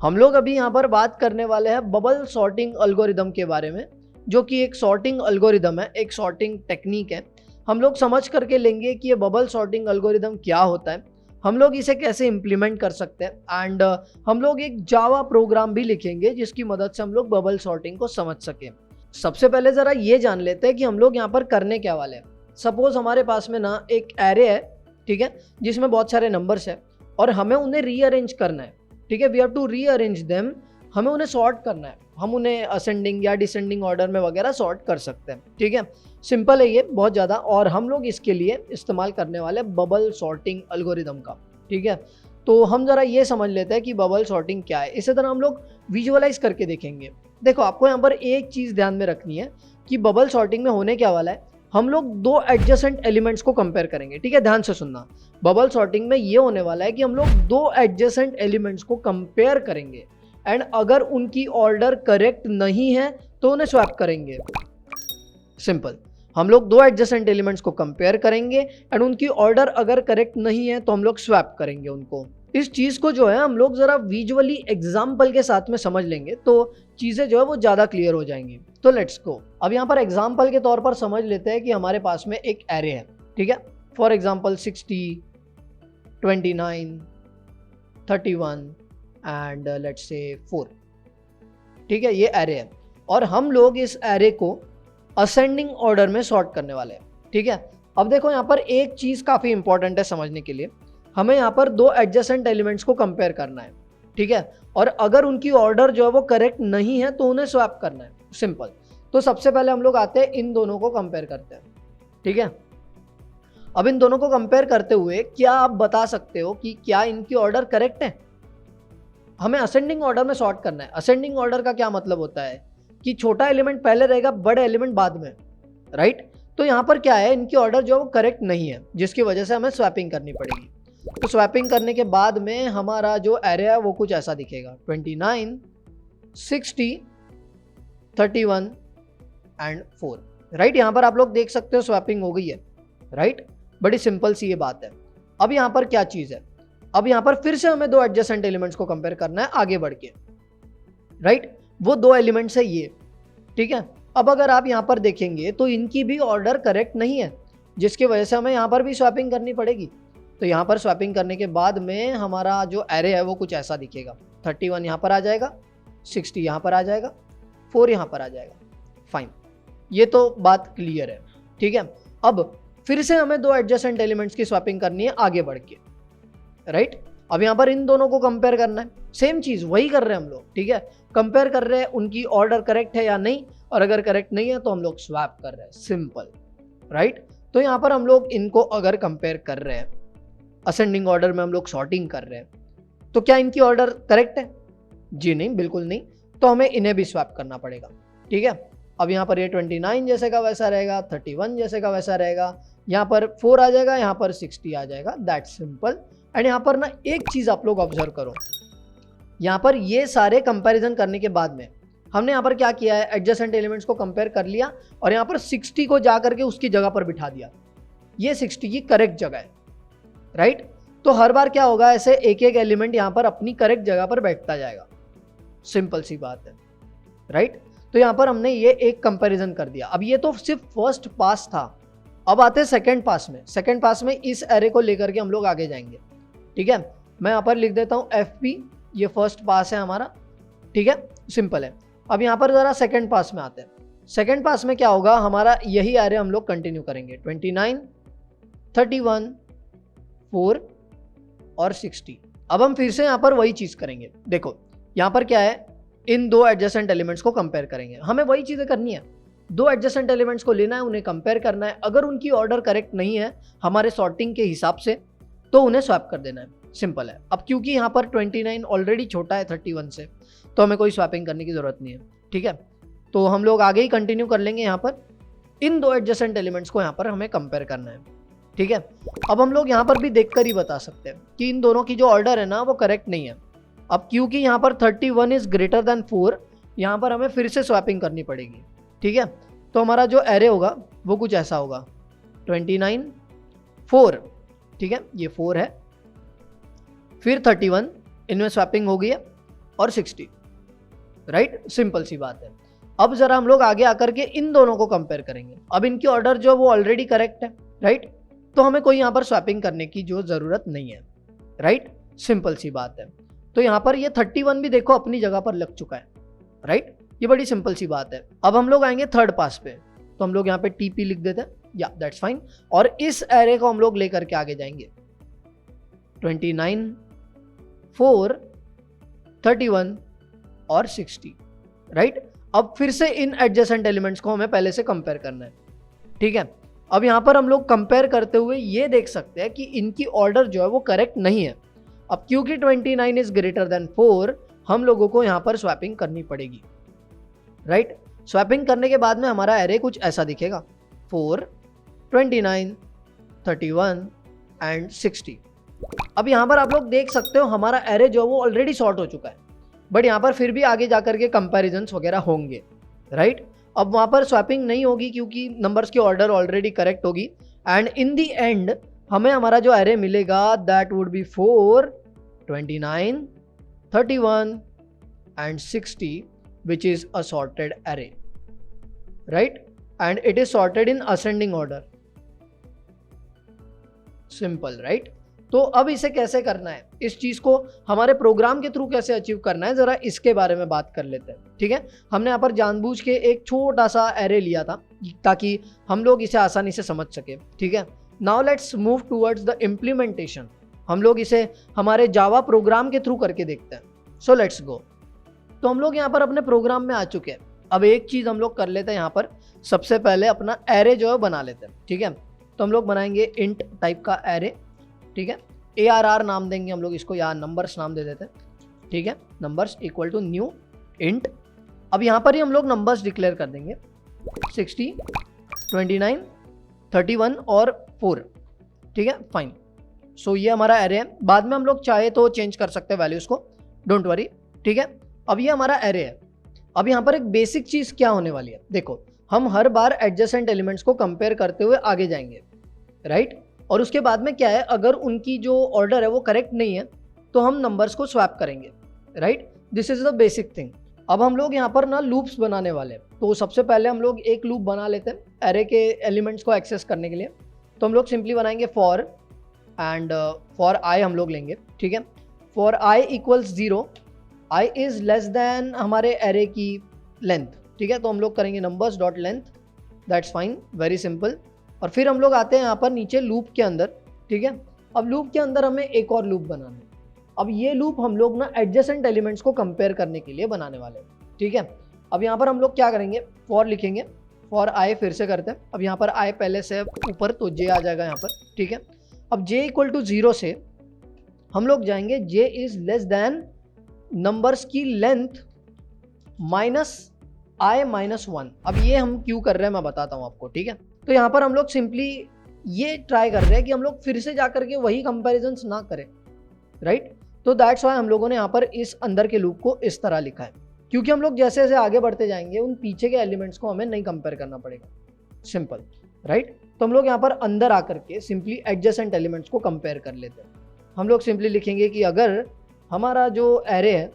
हम लोग अभी यहाँ पर बात करने वाले हैं बबल सॉर्टिंग एल्गोरिदम के बारे में, जो कि एक सॉर्टिंग एल्गोरिदम है, एक सॉर्टिंग टेक्निक है। हम लोग समझ करके लेंगे कि ये बबल सॉर्टिंग एल्गोरिदम क्या होता है, हम लोग इसे कैसे इम्प्लीमेंट कर सकते हैं, एंड हम लोग एक जावा प्रोग्राम भी लिखेंगे जिसकी मदद से हम लोग बबल सॉर्टिंग को समझ सकें। सबसे पहले ज़रा ये जान लेते हैं कि हम लोग यहाँ पर करने क्या वाले हैं। सपोज हमारे पास में ना एक एरे है, ठीक है, जिसमें बहुत सारे नंबर्स है और हमें उन्हें रीअरेंज करना है, ठीक है। We have to rearrange them, हमें उन्हें सॉर्ट करना है। हम उन्हें असेंडिंग या डिसेंडिंग ऑर्डर में वगैरह सॉर्ट कर सकते हैं, ठीक है। सिंपल है ये बहुत ज़्यादा, और हम लोग इसके लिए इस्तेमाल करने वाले बबल सॉर्टिंग एल्गोरिदम का, ठीक है। तो हम ज़रा ये समझ लेते हैं कि बबल सॉर्टिंग क्या है। इसी तरह हम लोग विजुअलाइज करके देखेंगे। देखो, आपको यहाँ पर एक चीज़ ध्यान में रखनी है कि बबल सॉर्टिंग में होने क्या वाला है। हम लोग दो एडजेसेंट एलिमेंट्स को कंपेयर करेंगे, ठीक है, ध्यान से सुनना। बबल सॉर्टिंग में ये होने वाला है कि हम लोग दो एडजेसेंट एलिमेंट्स को कंपेयर करेंगे, एंड अगर उनकी ऑर्डर करेक्ट नहीं है तो उन्हें स्वैप करेंगे। सिंपल, हम लोग दो एडजेसेंट एलिमेंट्स को कंपेयर करेंगे एंड उनकी ऑर्डर अगर करेक्ट नहीं है तो हम लोग स्वैप करेंगे उनको। इस चीज को जो है हम लोग जरा विजुअली एग्जाम्पल के साथ में समझ लेंगे तो चीजें जो है वो ज्यादा क्लियर हो जाएंगी। तो लेट्स गो। अब यहाँ पर एग्जाम्पल के तौर पर समझ लेते हैं कि हमारे पास में एक एरे है, ठीक है। For example 60, 29, 31 and let's say 4, ठीक है, ये एरे है और हम लोग इस एरे को असेंडिंग ऑर्डर में सॉर्ट करने वाले हैं, ठीक है। अब देखो, यहाँ पर एक चीज काफी इंपॉर्टेंट है समझने के लिए। हमें यहाँ पर दो एडजेसेंट एलिमेंट्स को कंपेयर करना है, ठीक है, और अगर उनकी ऑर्डर जो है वो करेक्ट नहीं है तो उन्हें स्वैप करना है। सिंपल। तो सबसे पहले हम लोग आते हैं, इन दोनों को कंपेयर करते हैं, ठीक है। अब इन दोनों को कंपेयर करते हुए क्या आप बता सकते हो कि क्या इनकी ऑर्डर करेक्ट है? हमें असेंडिंग ऑर्डर में सॉर्ट करना है। असेंडिंग ऑर्डर का क्या मतलब होता है कि छोटा एलिमेंट पहले रहेगा, बड़े एलिमेंट बाद में, राइट। तो यहाँ पर क्या है, इनकी ऑर्डर जो है वो करेक्ट नहीं है, जिसकी वजह से हमें स्वैपिंग करनी पड़ेगी। तो स्वैपिंग करने के बाद में हमारा जो एरे है वो कुछ ऐसा दिखेगा, 29, 60, 31 एंड 4, राइट। यहाँ पर आप लोग देख सकते हो स्वैपिंग हो गई है, राइट। बड़ी सिंपल सी ये बात है। अब यहाँ पर क्या चीज़ है, अब यहाँ पर फिर से हमें दो एडजेसेंट एलिमेंट्स को कंपेयर करना है आगे बढ़ के, राइट। वो दो एलिमेंट्स है ये, ठीक है। अब अगर आप यहाँ पर देखेंगे तो इनकी भी ऑर्डर करेक्ट नहीं है, जिसकी वजह से हमें यहाँ पर भी स्वैपिंग करनी पड़ेगी। तो यहाँ पर स्वैपिंग करने के बाद में हमारा जो एरे है वो कुछ ऐसा दिखेगा, 31 यहाँ पर आ जाएगा, 60 यहाँ पर आ जाएगा, 4 यहाँ पर आ जाएगा। फाइन, ये तो बात क्लियर है, ठीक है। अब फिर से हमें दो एडजेसेंट एलिमेंट्स की स्वैपिंग करनी है आगे बढ़ के, राइट। अब यहाँ पर इन दोनों को कंपेयर करना है, सेम चीज वही कर रहे हैं हम लोग, ठीक है। कंपेयर कर रहे हैं उनकी ऑर्डर करेक्ट है या नहीं, और अगर करेक्ट नहीं है तो हम लोग स्वैप कर रहे हैं। Simple, right. तो यहाँ पर हम लोग इनको अगर कंपेयर कर रहे हैं, असेंडिंग ऑर्डर में हम लोग सॉर्टिंग कर रहे हैं, तो क्या इनकी ऑर्डर करेक्ट है? जी नहीं, बिल्कुल नहीं। तो हमें इन्हें भी स्वैप करना पड़ेगा, ठीक है। अब यहाँ पर ये 29 जैसे का वैसा रहेगा, 31 जैसे का वैसा रहेगा, यहाँ पर 4 आ जाएगा, यहाँ पर 60 आ जाएगा। That simple. एंड यहाँ पर ना एक चीज आप लोग ऑब्जर्व करो, यहाँ पर ये सारे कंपैरिजन करने के बाद में हमने यहाँ पर क्या किया है, एडजेसेंट एलिमेंट्स को कंपेयर कर लिया और यहाँ पर 60 को जा करके उसकी जगह पर बिठा दिया। ये 60 की करेक्ट जगह है, राइट। तो हर बार क्या होगा, ऐसे एक एक एलिमेंट यहाँ पर अपनी करेक्ट जगह पर बैठता जाएगा। सिंपल सी बात है, राइट। तो यहाँ पर हमने ये एक कंपैरिजन कर दिया। अब ये तो सिर्फ फर्स्ट पास था, अब आते हैं सेकंड पास में। सेकंड पास में इस एरे को लेकर के हम लोग आगे जाएंगे, ठीक है। मैं यहाँ पर लिख देता हूँ FP, ये फर्स्ट पास है हमारा, ठीक है, सिंपल है। अब यहाँ पर जरा सेकंड पास में आते हैं। सेकंड पास में क्या होगा, हमारा यही एरे हम लोग कंटिन्यू करेंगे, 29, 31, 4 और 60। अब हम फिर से यहाँ पर वही चीज करेंगे। देखो यहाँ पर क्या है, इन दो एडजेसेंट एलिमेंट्स को कंपेयर करेंगे। हमें वही चीजें करनी है, दो एडजेसेंट एलिमेंट्स को लेना है, उन्हें कंपेयर करना है। अगर उनकी ऑर्डर करेक्ट नहीं है हमारे सॉर्टिंग के हिसाब से तो उन्हें स्वैप कर देना है। सिंपल है। अब क्योंकि यहाँ पर 29 ऑलरेडी छोटा है 31 से, तो हमें कोई स्वैपिंग करने की जरूरत नहीं है, ठीक है। तो हम लोग आगे ही कंटिन्यू कर लेंगे। यहाँ पर इन दो एडजेसेंट एलिमेंट्स को यहाँ पर हमें कंपेयर करना है, ठीक है। अब हम लोग यहाँ पर भी देखकर ही बता सकते हैं कि इन दोनों की जो ऑर्डर है ना वो करेक्ट नहीं है। अब क्योंकि यहाँ पर 31 इज ग्रेटर देन 4, यहाँ पर हमें फिर से स्वैपिंग करनी पड़ेगी, ठीक है। तो हमारा जो एरे होगा वो कुछ ऐसा होगा, 29, 4, ठीक है, ये 4 है, फिर 31, इनमें स्वैपिंग हो गई है, और 60, राइट, सिंपल सी बात है। अब जरा हम लोग आगे आकर के इन दोनों को कंपेयर करेंगे। अब इनकी ऑर्डर जो वो ऑलरेडी करेक्ट है, राइट, तो हमें कोई यहाँ पर स्वैपिंग करने की जो जरूरत नहीं है, राइट, सिंपल सी बात है। तो यहाँ पर ये 31 भी देखो अपनी जगह पर लग चुका है, राइट, ये बड़ी सिंपल सी बात है। अब हम लोग आएंगे थर्ड पास पे, तो हम लोग यहाँ पे टीपी लिख देते हैं, या दैट्स फाइन, और इस एरे को हम लोग लेकर के आगे जाएंगे। 29, 4, 31 और 60, राइट। अब फिर से इन एडजेसेंट एलिमेंट्स को हमें पहले से कंपेयर करना है, ठीक है। अब यहाँ पर हम लोग कंपेयर करते हुए ये देख सकते हैं कि इनकी ऑर्डर जो है वो करेक्ट नहीं है। अब क्योंकि 29 इज ग्रेटर देन 4, हम लोगों को यहाँ पर स्वैपिंग करनी पड़ेगी, राइट। स्वैपिंग करने के बाद में हमारा एरे कुछ ऐसा दिखेगा, 4, 29, 31 एंड 60। अब यहाँ पर आप लोग देख सकते हो हमारा एरे जो है वो ऑलरेडी सॉर्ट हो चुका है, बट यहाँ पर फिर भी आगे जाकर के कंपैरिजंस वगैरह होंगे, राइट। अब वहाँ पर स्वैपिंग नहीं होगी क्योंकि नंबर्स की ऑर्डर ऑलरेडी करेक्ट होगी, एंड इन दी एंड हमें हमारा जो एरे मिलेगा that would be 4, 29, 31 and 60 which is a sorted array, right, and it is sorted in ascending order, simple, right। तो अब इसे कैसे करना है, इस चीज को हमारे प्रोग्राम के थ्रू कैसे अचीव करना है, जरा इसके बारे में बात कर लेते हैं, ठीक है। हमने यहाँ पर जानबूझ के एक छोटा सा एरे लिया था ताकि हम लोग इसे आसानी से समझ सके, ठीक है। Now let's move towards the implementation. हम लोग इसे हमारे जावा प्रोग्राम के थ्रू करके देखते हैं। So let's go. तो हम लोग यहाँ पर अपने प्रोग्राम में आ चुके हैं। अब एक चीज हम लोग कर लेते हैं, यहाँ पर सबसे पहले अपना एरे जो है बना लेते हैं, ठीक है। तो हम लोग बनाएंगे इंट टाइप का एरे, ठीक है। ARR नाम देंगे हम लोग इसको, या नंबर्स नाम दे देते हैं, ठीक है। Numbers equal to new int. अब यहाँ पर ही हम लोग नंबर्स डिक्लेयर कर देंगे, 60, 29, 31 और 4, ठीक है, फाइन। सो ये हमारा एरे है। बाद में हम लोग चाहे तो चेंज कर सकते हैं वैल्यूज को, डोंट वरी, ठीक है। अब ये हमारा एरे है। अब यहाँ पर एक बेसिक चीज क्या होने वाली है, देखो, हम हर बार एडजेसेंट एलिमेंट्स को कंपेयर करते हुए आगे जाएंगे, राइट। और उसके बाद में क्या है, अगर उनकी जो ऑर्डर है वो करेक्ट नहीं है तो हम नंबर्स को स्वैप करेंगे, right. This is the basic thing. अब हम लोग यहाँ पर ना लूप्स बनाने वाले हैं। तो सबसे पहले हम लोग एक लूप बना लेते हैं एरे के एलिमेंट्स को एक्सेस करने के लिए। तो हम लोग सिंपली बनाएंगे फॉर, एंड फॉर आई हम लोग लेंगे, ठीक है। For I equals 0, I is less than हमारे एरे की लेंथ, ठीक है। तो हम लोग करेंगे numbers dot length, that's fine, very simple. और फिर हम लोग आते हैं यहाँ पर नीचे लूप के अंदर, ठीक है। अब लूप के अंदर हमें एक और लूप बनाना है। अब ये लूप हम लोग ना एडजेसेंट एलिमेंट्स को कंपेयर करने के लिए बनाने वाले हैं, ठीक है। अब यहाँ पर हम लोग क्या करेंगे, फॉर लिखेंगे, फॉर आई फिर से करते हैं। अब यहाँ पर आई पहले से ऊपर तो जे आ जाएगा यहाँ पर, ठीक है। अब जे इक्वल टू 0 से हम लोग जाएंगे जे इज लेस देन नंबर्स की लेंथ माइनस आई माइनस 1। अब ये हम क्यों कर रहे हैं मैं बताता हूँ आपको, ठीक है। तो यहाँ पर हम लोग सिंपली ये ट्राई कर रहे हैं कि हम लोग फिर से जाकर के वही कंपैरिजंस ना करें, राइट। तो दैट्स वाई हम लोगों ने यहाँ पर इस अंदर के लूप को इस तरह लिखा है, क्योंकि हम लोग जैसे जैसे आगे बढ़ते जाएंगे उन पीछे के एलिमेंट्स को हमें नहीं कंपेयर करना पड़ेगा, सिंपल, राइट। तो हम लोग यहाँ पर अंदर आकर के सिंपली एडजेसेंट एलिमेंट्स को कंपेयर कर लेते हैं। हम लोग सिंपली लिखेंगे कि अगर हमारा जो एरे है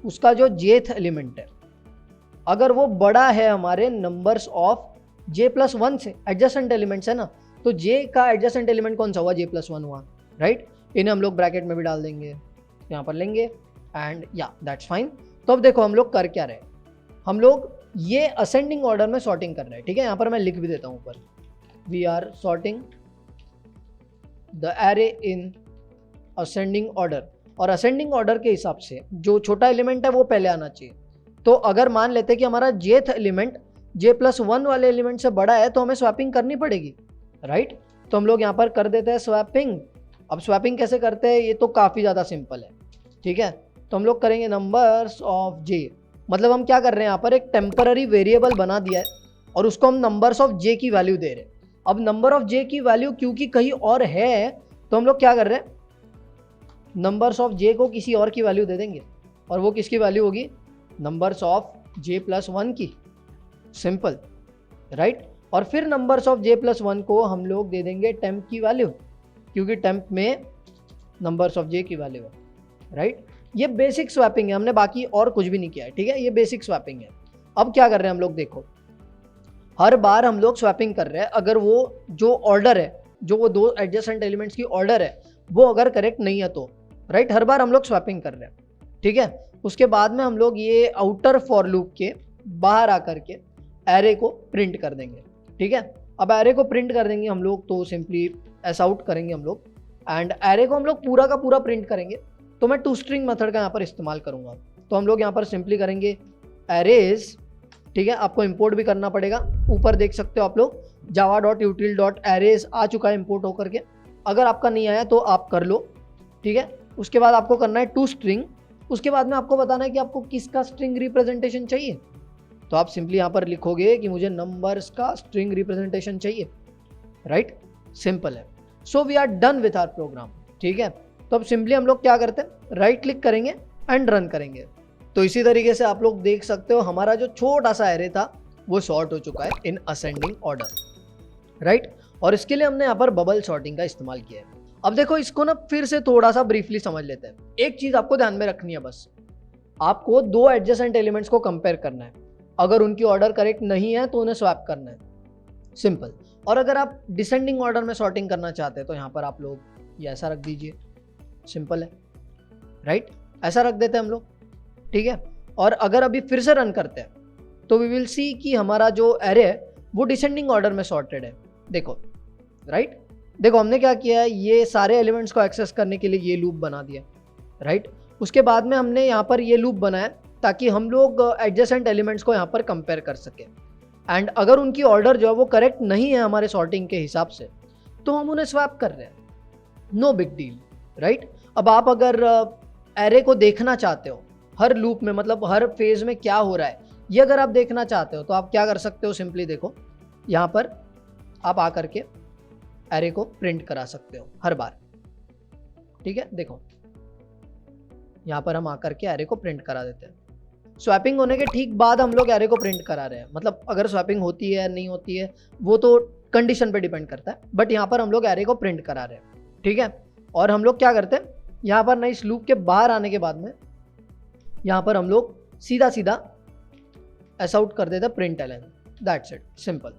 उसका जो जेथ एलिमेंट है अगर वो बड़ा है हमारे नंबर्स ऑफ j+1 से, एडजेसेंट एलिमेंट्स है ना, तो j का एडजेसेंट एलिमेंट कौन सा हुआ, j+1 हुआ, राइट। इन्हें हम लोग ब्रैकेट में भी डाल देंगे, यहाँ पर लेंगे, एंड या दैट्स फाइन। तो अब देखो हम लोग कर क्या रहे हैं, हम लोग ये असेंडिंग ऑर्डर में सॉर्टिंग कर रहे हैं, ठीक है। यहाँ पर मैं लिख भी देता हूँ ऊपर, we are sorting the array in ascending order. और असेंडिंग ऑर्डर के हिसाब से जो छोटा एलिमेंट है वो पहले आना चाहिए। तो अगर मान लेते हैं कि हमारा जेथ एलिमेंट j+1 वाले एलिमेंट से बड़ा है तो हमें स्वैपिंग करनी पड़ेगी, राइट। तो हम लोग यहाँ पर कर देते हैं स्वैपिंग। अब स्वैपिंग कैसे करते हैं, ये तो काफ़ी ज़्यादा सिंपल है, ठीक है। तो हम लोग करेंगे नंबर्स ऑफ j, मतलब हम क्या कर रहे हैं, यहाँ पर एक टेम्पररी वेरिएबल बना दिया है और उसको हम नंबर्स ऑफ j की वैल्यू दे रहे हैं। अब नंबर ऑफ j की वैल्यू क्योंकि कहीं और है तो हम लोग क्या कर रहे हैं, नंबर्स ऑफ j को किसी और की वैल्यू दे देंगे, और वो किसकी वैल्यू होगी, नंबर्स ऑफ j+1 की, सिंपल, राइट। और फिर नंबर्स ऑफ j+1 को हम लोग दे देंगे टेम्प की वैल्यू, क्योंकि टेम्प में नंबर्स ऑफ j की वैल्यू है, राइट। ये बेसिक स्वैपिंग है, हमने बाकी और कुछ भी नहीं किया है, ठीक है, ये बेसिक स्वैपिंग है। अब क्या कर रहे हैं हम लोग, देखो हर बार हम लोग स्वैपिंग कर रहे हैं, अगर वो जो ऑर्डर है, जो वो दो एडजेसेंट एलिमेंट्स की ऑर्डर है, वो अगर करेक्ट नहीं है तो राइट, हर बार हम लोग स्वैपिंग कर रहे हैं, ठीक है। उसके बाद में हम लोग ये आउटर फॉर लूप के बाहर आकर के एरे को प्रिंट कर देंगे, ठीक है। अब एरे को प्रिंट कर देंगे हम लोग, तो सिंपली एस आउट करेंगे हम लोग, एंड एरे को हम लोग पूरा का पूरा प्रिंट करेंगे। तो मैं टू स्ट्रिंग मेथड का यहाँ पर इस्तेमाल करूँगा। तो हम लोग यहाँ पर सिंपली करेंगे एरेज, ठीक है, आपको इंपोर्ट भी करना पड़ेगा। ऊपर देख सकते हो आप लोग java.util.arrays आ चुका है इंपोर्ट होकर के। अगर आपका नहीं आया तो आप कर लो, ठीक है। उसके बाद आपको करना है टू स्ट्रिंग, उसके बाद में आपको बताना है कि आपको किसका स्ट्रिंग रिप्रेजेंटेशन चाहिए। तो आप सिंपली यहाँ पर लिखोगे कि मुझे नंबर्स का स्ट्रिंग रिप्रेजेंटेशन चाहिए, राइट, सिंपल है। So we are done with our program, ठीक है। तो अब सिंपली हम लोग क्या करते हैं, राइट क्लिक करेंगे एंड रन करेंगे। तो इसी तरीके से आप लोग देख सकते हो हमारा जो छोटा सा एरे था वो सॉर्ट हो चुका है इन असेंडिंग ऑर्डर, राइट। और इसके लिए हमने यहाँ पर बबल सॉर्टिंग का इस्तेमाल किया है। अब देखो इसको ना फिर से थोड़ा सा ब्रीफली समझ लेते हैं। एक चीज आपको ध्यान में रखनी है, बस आपको दो एडजेसेंट एलिमेंट्स को कंपेयर करना है। अगर उनकी ऑर्डर करेक्ट नहीं है तो उन्हें स्वैप करना है, सिंपल। और अगर आप डिसेंडिंग ऑर्डर में सॉर्टिंग करना चाहते हैं तो यहाँ पर आप लोग ये ऐसा रख दीजिए, सिंपल है, राइट, ऐसा रख देते हैं हम लोग, ठीक है। और अगर अभी फिर से रन करते हैं तो वी विल सी कि हमारा जो एरे है वो डिसेंडिंग ऑर्डर में सॉर्टेड है, देखो, राइट। देखो हमने क्या किया है, ये सारे एलिमेंट्स को एक्सेस करने के लिए ये लूप बना दिया, राइट। उसके बाद में हमने यहाँ पर ये लूप बनाया ताकि हम लोग एडजेसेंट एलिमेंट्स को यहाँ पर कंपेयर कर सके। एंड अगर उनकी ऑर्डर जो है वो करेक्ट नहीं है हमारे सॉर्टिंग के हिसाब से तो हम उन्हें स्वैप कर रहे हैं, नो बिग डील, राइट। अब आप अगर एरे को देखना चाहते हो हर लूप में, मतलब हर फेज में क्या हो रहा है, ये अगर आप देखना चाहते हो तो आप क्या कर सकते हो, सिंपली देखो यहाँ पर आप आकर के एरे को प्रिंट करा सकते हो हर बार, ठीक है। देखो यहाँ पर हम आकर के एरे को प्रिंट करा देते हैं। स्वैपिंग होने के ठीक बाद हम लोग एरे को प्रिंट करा रहे हैं, मतलब अगर स्वैपिंग होती है नहीं होती है वो तो कंडीशन पे डिपेंड करता है, बट यहाँ पर हम लोग एरे को प्रिंट करा रहे हैं, ठीक है। और हम लोग क्या करते हैं, यहाँ पर ना इस लूप के बाहर आने के बाद में यहाँ पर हम लोग सीधा सीधा एस आउट कर देते हैं println, that's it, simple,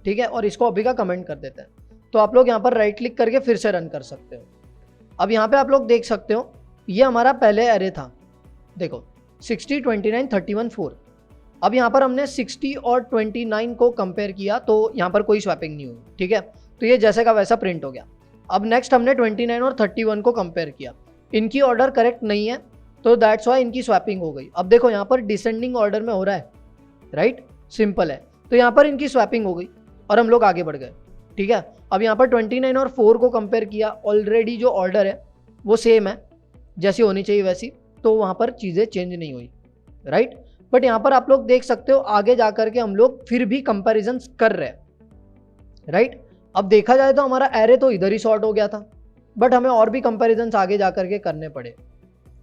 ठीक है। और इसको अभी का कमेंट कर देते हैं। तो आप लोग यहाँ पर राइट क्लिक करके फिर से रन कर सकते हो। अब यहाँ पे आप लोग देख सकते हो ये हमारा पहले एरे था, देखो 60, 29, 31, 4। अब यहाँ पर हमने 60 और 29 को कंपेयर किया तो यहाँ पर कोई स्वैपिंग नहीं हुई, ठीक है। तो ये जैसे का वैसा प्रिंट हो गया। अब नेक्स्ट हमने 29 और 31 को कंपेयर किया, इनकी ऑर्डर करेक्ट नहीं है तो दैट्स वाई इनकी स्वैपिंग हो गई। अब देखो यहाँ पर डिसेंडिंग ऑर्डर में हो रहा है, राइट, सिंपल है। तो यहाँ पर इनकी स्वैपिंग हो गई और हम लोग आगे बढ़ गए, ठीक है। अब यहाँ पर 29 और 4 को कंपेयर किया, ऑलरेडी जो ऑर्डर है वो सेम है, जैसी होनी चाहिए वैसी, तो वहाँ पर चीज़ें चेंज नहीं हुई, राइट। बट यहाँ पर आप लोग देख सकते हो आगे जा करके हम लोग फिर भी कंपेरिजन कर रहे हैं, राइट। अब देखा जाए तो हमारा एरे तो इधर ही सॉर्ट हो गया था, बट हमें और भी कंपेरिजन आगे जा करके करने पड़े,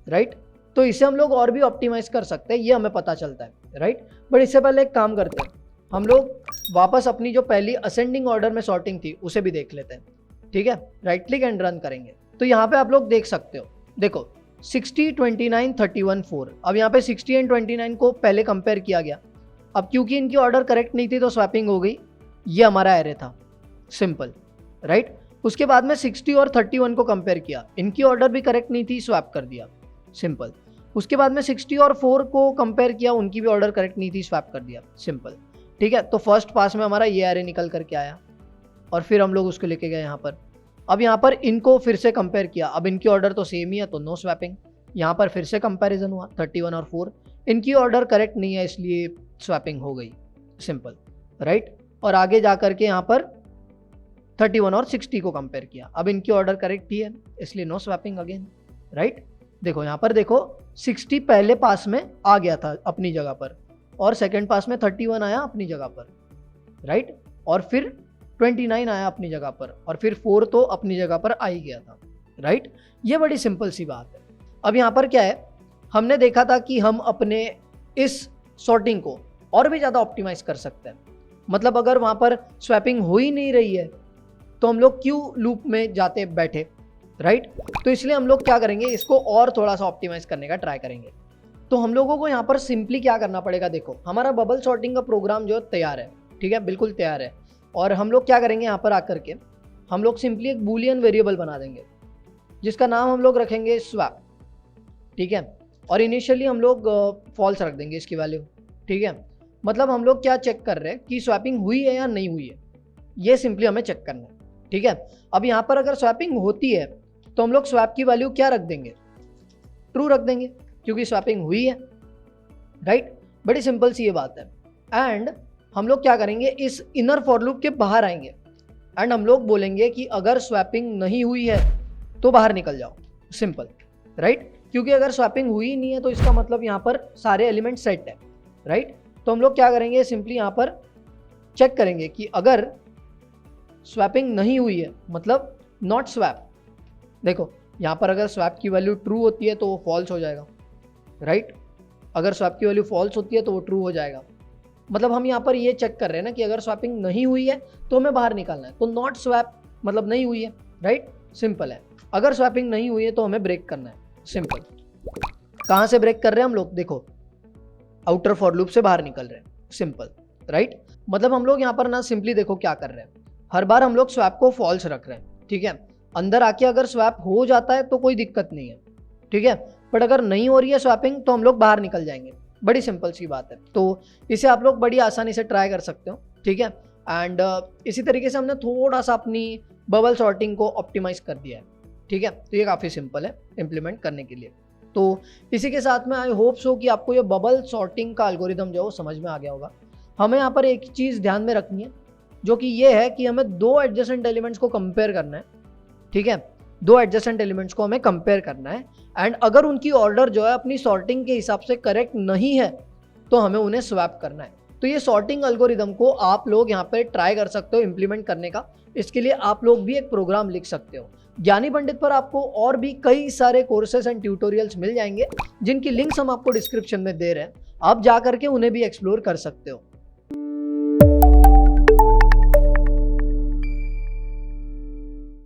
राइट। तो इसे हम लोग और भी ऑप्टिमाइज कर सकते हैं, ये हमें पता चलता है, राइट। बट इससे पहले एक काम करते हैं, हम लोग वापस अपनी जो पहली असेंडिंग ऑर्डर में सॉर्टिंग थी उसे भी देख लेते हैं, ठीक है। राइट क्लिक एंड रन करेंगे तो यहाँ पे आप लोग देख सकते हो, देखो 60, 29, 31, 4। अब यहाँ पे 60 एंड 29 को पहले कंपेयर किया गया, अब क्योंकि इनकी ऑर्डर करेक्ट नहीं थी तो स्वैपिंग हो गई, ये हमारा एरे था, सिंपल, राइट। उसके बाद में 60 और 31 को कंपेयर किया, इनकी ऑर्डर भी करेक्ट नहीं थी, स्वैप कर दिया, सिंपल। उसके बाद में 60 और 4 को कंपेयर किया, उनकी भी ऑर्डर करेक्ट नहीं थी, स्वैप कर दिया, सिंपल, ठीक है। तो फर्स्ट पास में हमारा ये एरे निकल करके आया और फिर हम लोग उसको लेके गए यहाँ पर। अब यहाँ पर इनको फिर से कंपेयर किया, अब इनकी ऑर्डर तो सेम ही है तो नो स्वैपिंग। यहाँ पर फिर से कंपैरिजन हुआ 31 और 4, इनकी ऑर्डर करेक्ट नहीं है इसलिए स्वैपिंग हो गई, सिंपल, राइट। और आगे जा करके यहाँ पर 31 और 60 को कंपेयर किया, अब इनकी ऑर्डर करेक्ट ही है इसलिए नो स्वैपिंग अगेन, राइट। देखो यहाँ पर देखो 60 पहले पास में आ गया था अपनी जगह पर और सेकंड पास में 31 आया अपनी जगह पर, राइट। और फिर 29 आया अपनी जगह पर और फिर 4 तो अपनी जगह पर आ ही गया था, राइट। ये बड़ी सिंपल सी बात है। अब यहाँ पर क्या है, हमने देखा था कि हम अपने इस सॉर्टिंग को और भी ज़्यादा ऑप्टिमाइज कर सकते हैं, मतलब अगर वहाँ पर स्वैपिंग हो ही नहीं रही है तो हम लोग क्यों लूप में जाते बैठे, राइट। तो इसलिए हम लोग क्या करेंगे, इसको और थोड़ा सा ऑप्टिमाइज करने का ट्राई करेंगे। तो हम लोगों को यहाँ पर सिंपली क्या करना पड़ेगा, देखो हमारा बबल सॉर्टिंग का प्रोग्राम जो तैयार है, ठीक है, बिल्कुल तैयार है। और हम लोग क्या करेंगे, यहाँ पर आकर के हम लोग सिंपली एक बूलियन वेरिएबल बना देंगे जिसका नाम हम लोग रखेंगे स्वैप, ठीक है। और इनिशियली हम लोग फॉल्स रख देंगे इसकी वैल्यू, ठीक है। मतलब हम लोग क्या चेक कर रहे हैं कि स्वैपिंग हुई है या नहीं हुई है, ये सिंपली हमें चेक करना है, ठीक है। अब यहाँ पर अगर स्वैपिंग होती है तो हम लोग स्वैप की वैल्यू क्या रख देंगे, ट्रू रख देंगे, क्योंकि स्वैपिंग हुई है, राइट। बड़ी सिंपल सी ये बात है। एंड हम लोग क्या करेंगे, इस इनर फॉर लूप के बाहर आएंगे एंड हम लोग बोलेंगे कि अगर स्वैपिंग नहीं हुई है तो बाहर निकल जाओ, सिंपल, राइट। क्योंकि अगर स्वैपिंग हुई नहीं है तो इसका मतलब यहाँ पर सारे एलिमेंट सेट है, राइट। तो हम लोग क्या करेंगे, सिंपली यहाँ पर चेक करेंगे कि अगर स्वैपिंग नहीं हुई है मतलब नॉट स्वैप। देखो यहाँ पर अगर स्वैप की वैल्यू ट्रू होती है तो वो फॉल्स हो जाएगा, राइट। अगर स्वैप की वैल्यू फॉल्स होती है तो वो ट्रू हो जाएगा। मतलब हम यहाँ पर ये चेक कर रहे हैं ना कि अगर स्वैपिंग नहीं हुई है तो हमें बाहर निकालना है, तो नॉट स्वैप मतलब नहीं हुई है, राइट, सिंपल है। अगर स्वैपिंग नहीं हुई है तो हमें ब्रेक करना है, सिंपल। कहाँ से ब्रेक कर रहे हैं हम लोग, देखो आउटर फॉर लूप से बाहर निकल रहे हैं, सिंपल, राइट। मतलब हम लोग यहाँ पर ना सिंपली देखो क्या कर रहे हैं, हर बार हम लोग स्वैप को फॉल्स रख रहे हैं, ठीक है। अंदर आके अगर स्वैप हो जाता है तो कोई दिक्कत नहीं है, ठीक है। बट अगर नहीं हो रही है स्वैपिंग तो हम लोग बाहर निकल जाएंगे, बड़ी सिंपल सी बात है। तो इसे आप लोग बड़ी आसानी से ट्राई कर सकते हो, ठीक है। एंड इसी तरीके से हमने थोड़ा सा अपनी बबल सॉर्टिंग को ऑप्टिमाइज कर दिया है, ठीक है। तो ये काफ़ी सिंपल है इम्प्लीमेंट करने के लिए। तो इसी के साथ में आई होप सो कि आपको ये बबल सॉर्टिंग का एल्गोरिदम जो है वो समझ में आ गया होगा। हमें यहाँ पर एक चीज़ ध्यान में रखनी है, जो कि ये है कि हमें दो एडजेसेंट एलिमेंट्स को कंपेयर करना है, ठीक है। दो एडजेसेंट एलिमेंट्स को हमें कंपेयर करना है एंड अगर उनकी ऑर्डर जो है अपनी सॉर्टिंग के हिसाब से करेक्ट नहीं है तो हमें उन्हें स्वैप करना है। तो ये सॉर्टिंग एल्गोरिदम को आप लोग यहाँ पे ट्राई कर सकते हो इम्प्लीमेंट करने का। इसके लिए आप लोग भी एक प्रोग्राम लिख सकते हो। ज्ञानी पंडित पर आपको और भी कई सारे कोर्सेस एंड ट्यूटोरियल्स मिल जाएंगे जिनकी लिंक्स हम आपको डिस्क्रिप्शन में दे रहे हैं, आप जा करके उन्हें भी एक्सप्लोर कर सकते हो।